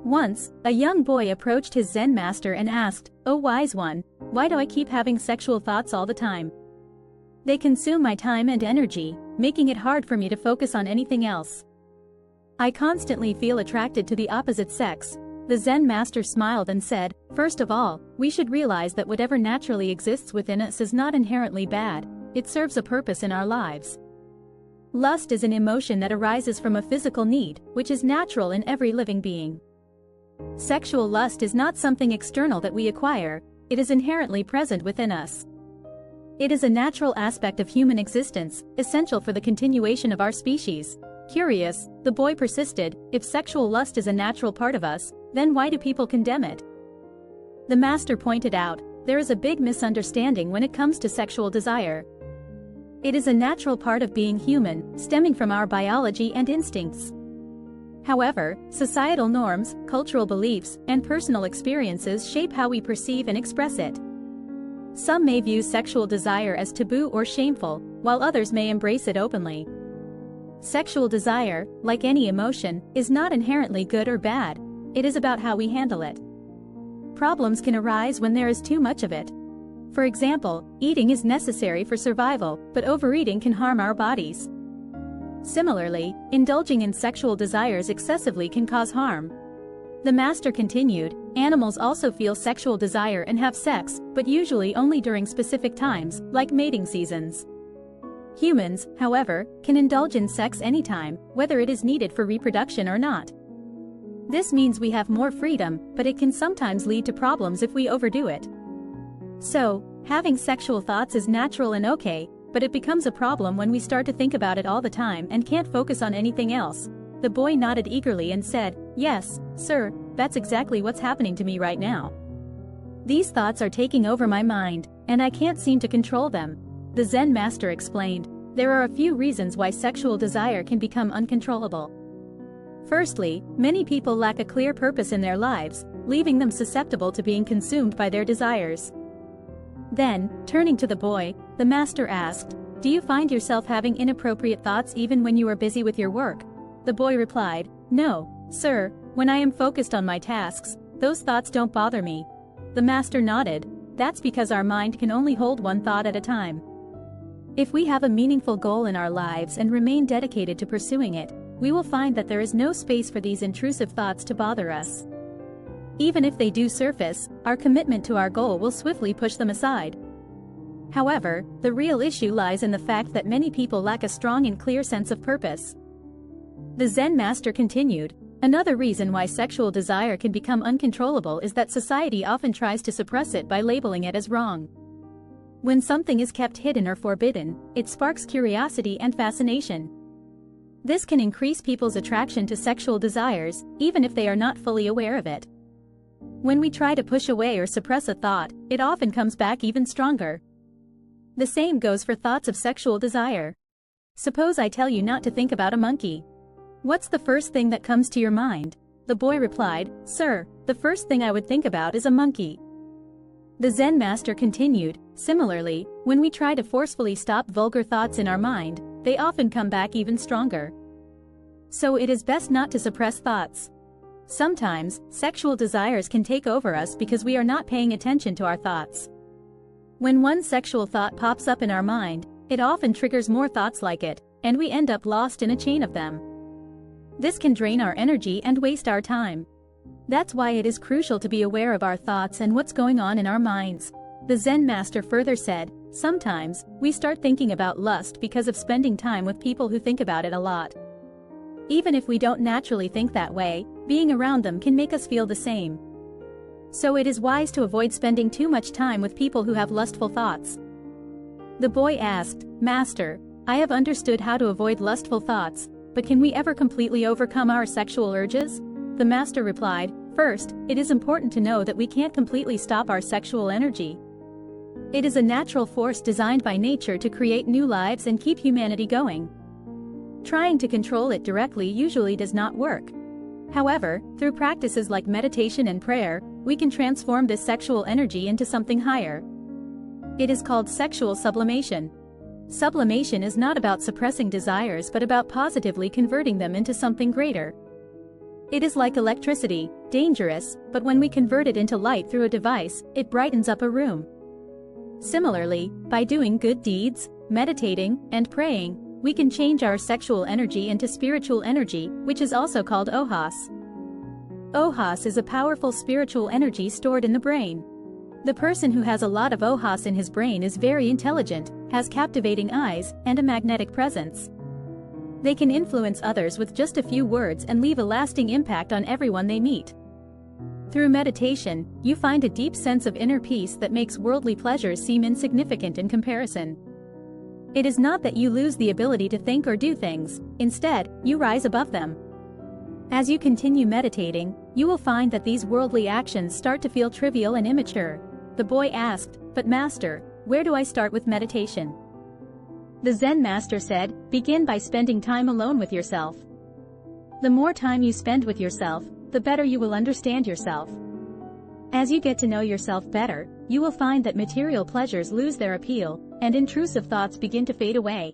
Once, a young boy approached his Zen master and asked, "Oh wise one, why do I keep having sexual thoughts all the time? They consume my time and energy, making it hard for me to focus on anything else. I constantly feel attracted to the opposite sex." The Zen master smiled and said, "First of all, we should realize that whatever naturally exists within us is not inherently bad, it serves a purpose in our lives. Lust is an emotion that arises from a physical need, which is natural in every living being. Sexual lust is not something external that we acquire, it is inherently present within us. It is a natural aspect of human existence, essential for the continuation of our species." Curious, the boy persisted, "If sexual lust is a natural part of us, then why do people condemn it?" The master pointed out, there is a big misunderstanding when it comes to sexual desire. It is a natural part of being human, stemming from our biology and instincts. However, societal norms, cultural beliefs, and personal experiences shape how we perceive and express it. Some may view sexual desire as taboo or shameful, while others may embrace it openly. Sexual desire, like any emotion, is not inherently good or bad, it is about how we handle it. Problems can arise when there is too much of it. For example, eating is necessary for survival, but overeating can harm our bodies. Similarly, indulging in sexual desires excessively can cause harm. The master continued, "Animals also feel sexual desire and have sex, but usually only during specific times, like mating seasons. Humans, however, can indulge in sex anytime, whether it is needed for reproduction or not. This means we have more freedom, but it can sometimes lead to problems if we overdo it. So, having sexual thoughts is natural and okay, but it becomes a problem when we start to think about it all the time and can't focus on anything else." The boy nodded eagerly and said, "Yes, sir, that's exactly what's happening to me right now. These thoughts are taking over my mind, and I can't seem to control them." The Zen master explained, "There are a few reasons why sexual desire can become uncontrollable. Firstly, many people lack a clear purpose in their lives, leaving them susceptible to being consumed by their desires." Then, turning to the boy, the master asked, "Do you find yourself having inappropriate thoughts even when you are busy with your work?" The boy replied, "No, sir, when I am focused on my tasks, those thoughts don't bother me." The master nodded, "That's because our mind can only hold one thought at a time. If we have a meaningful goal in our lives and remain dedicated to pursuing it, we will find that there is no space for these intrusive thoughts to bother us. Even if they do surface, our commitment to our goal will swiftly push them aside." However, the real issue lies in the fact that many people lack a strong and clear sense of purpose. The Zen master continued, "Another reason why sexual desire can become uncontrollable is that society often tries to suppress it by labeling it as wrong. When something is kept hidden or forbidden, it sparks curiosity and fascination. This can increase people's attraction to sexual desires, even if they are not fully aware of it. When we try to push away or suppress a thought, it often comes back even stronger. The same goes for thoughts of sexual desire. Suppose I tell you not to think about a monkey. What's the first thing that comes to your mind?" The boy replied, "Sir, the first thing I would think about is a monkey." The Zen master continued, "Similarly, when we try to forcefully stop vulgar thoughts in our mind, they often come back even stronger. So it is best not to suppress thoughts. Sometimes, sexual desires can take over us because we are not paying attention to our thoughts. When one sexual thought pops up in our mind, it often triggers more thoughts like it, and we end up lost in a chain of them. This can drain our energy and waste our time. That's why it is crucial to be aware of our thoughts and what's going on in our minds." The Zen master further said, "Sometimes, we start thinking about lust because of spending time with people who think about it a lot. Even if we don't naturally think that way, being around them can make us feel the same. So it is wise to avoid spending too much time with people who have lustful thoughts." The boy asked, "Master, I have understood how to avoid lustful thoughts, but can we ever completely overcome our sexual urges?" The master replied, "First, it is important to know that we can't completely stop our sexual energy. It is a natural force designed by nature to create new lives and keep humanity going. Trying to control it directly usually does not work. However, through practices like meditation and prayer, we can transform this sexual energy into something higher. It is called sexual sublimation. Sublimation is not about suppressing desires but about positively converting them into something greater. It is like electricity, dangerous, but when we convert it into light through a device, it brightens up a room. Similarly, by doing good deeds, meditating, and praying, we can change our sexual energy into spiritual energy, which is also called ohas. Ohas is a powerful spiritual energy stored in the brain. The person who has a lot of ohas in his brain is very intelligent, has captivating eyes, and a magnetic presence. They can influence others with just a few words and leave a lasting impact on everyone they meet. Through meditation, you find a deep sense of inner peace that makes worldly pleasures seem insignificant in comparison. It is not that you lose the ability to think or do things, instead, you rise above them. As you continue meditating, you will find that these worldly actions start to feel trivial and immature. The boy asked, "But Master, where do I start with meditation?" The Zen master said, "Begin by spending time alone with yourself. The more time you spend with yourself, the better you will understand yourself. As you get to know yourself better, you will find that material pleasures lose their appeal, and intrusive thoughts begin to fade away."